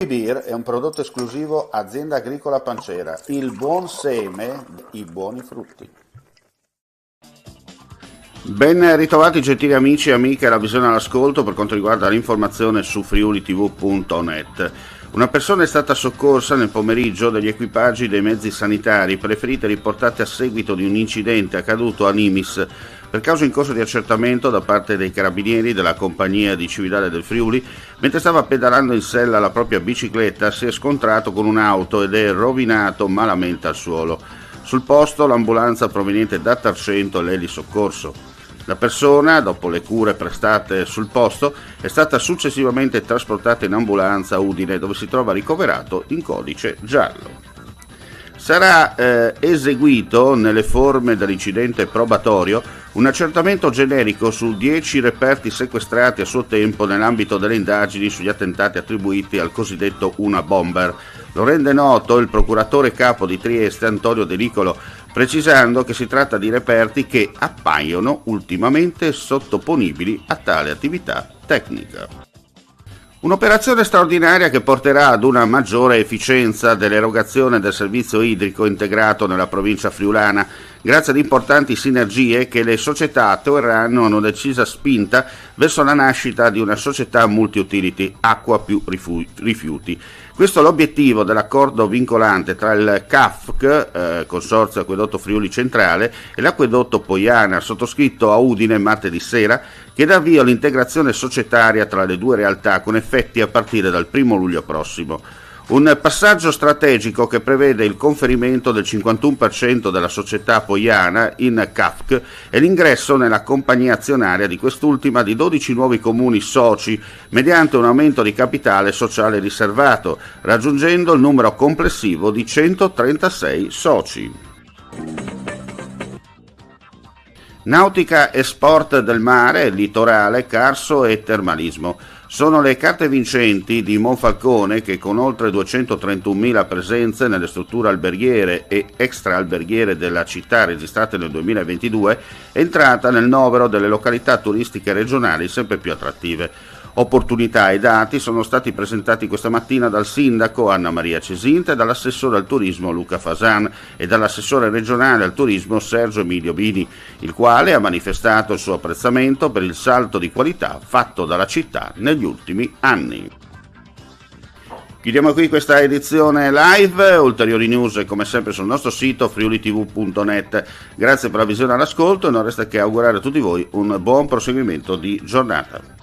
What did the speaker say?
Beer è un prodotto esclusivo Azienda Agricola Pancera, il buon seme, i buoni frutti. Ben ritrovati gentili amici e amiche alla visione all'ascolto per quanto riguarda l'informazione su friulitv.net. Una persona è stata soccorsa nel pomeriggio dagli equipaggi dei mezzi sanitari per le ferite riportate a seguito di un incidente accaduto a Nimis. Per causa in corso di accertamento da parte dei carabinieri della compagnia di Cividale del Friuli, mentre stava pedalando in sella la propria bicicletta, si è scontrato con un'auto ed è rovinato malamente al suolo. Sul posto l'ambulanza proveniente da Tarcento e l'elisoccorso. La persona, dopo le cure prestate sul posto, è stata successivamente trasportata in ambulanza a Udine, dove si trova ricoverato in codice giallo. Sarà eseguito nelle forme dell'incidente probatorio un accertamento generico su 10 reperti sequestrati a suo tempo nell'ambito delle indagini sugli attentati attribuiti al cosiddetto Una Bomber. Lo rende noto il procuratore capo di Trieste Antonio De Nicolo, precisando che si tratta di reperti che appaiono ultimamente sottoponibili a tale attività tecnica. Un'operazione straordinaria che porterà ad una maggiore efficienza dell'erogazione del servizio idrico integrato nella provincia friulana, grazie ad importanti sinergie che le società attueranno una decisa spinta verso la nascita di una società multi-utility, acqua più rifiuti. Questo è l'obiettivo dell'accordo vincolante tra il CAFC, Consorzio Acquedotto Friuli Centrale, e l'Acquedotto Poiana, sottoscritto a Udine martedì sera, che dà avvio all'integrazione societaria tra le due realtà con effetti a partire dal 1 luglio prossimo. Un passaggio strategico che prevede il conferimento del 51% della società poiana in CAFC e l'ingresso nella compagnia azionaria di quest'ultima di 12 nuovi comuni soci mediante un aumento di capitale sociale riservato, raggiungendo il numero complessivo di 136 soci. Nautica e sport del mare, litorale, carso e termalismo. Sono le carte vincenti di Monfalcone che, con oltre 231.000 presenze nelle strutture alberghiere e extra-alberghiere della città registrate nel 2022, è entrata nel novero delle località turistiche regionali sempre più attrattive. Opportunità e dati sono stati presentati questa mattina dal sindaco Anna Maria Cesinta e dall'assessore al turismo Luca Fasan e dall'assessore regionale al turismo Sergio Emilio Bini, il quale ha manifestato il suo apprezzamento per il salto di qualità fatto dalla città negli ultimi anni. Chiudiamo qui questa edizione live, ulteriori news come sempre sul nostro sito friulitv.net. Grazie per la visione all'ascolto e non resta che augurare a tutti voi un buon proseguimento di giornata.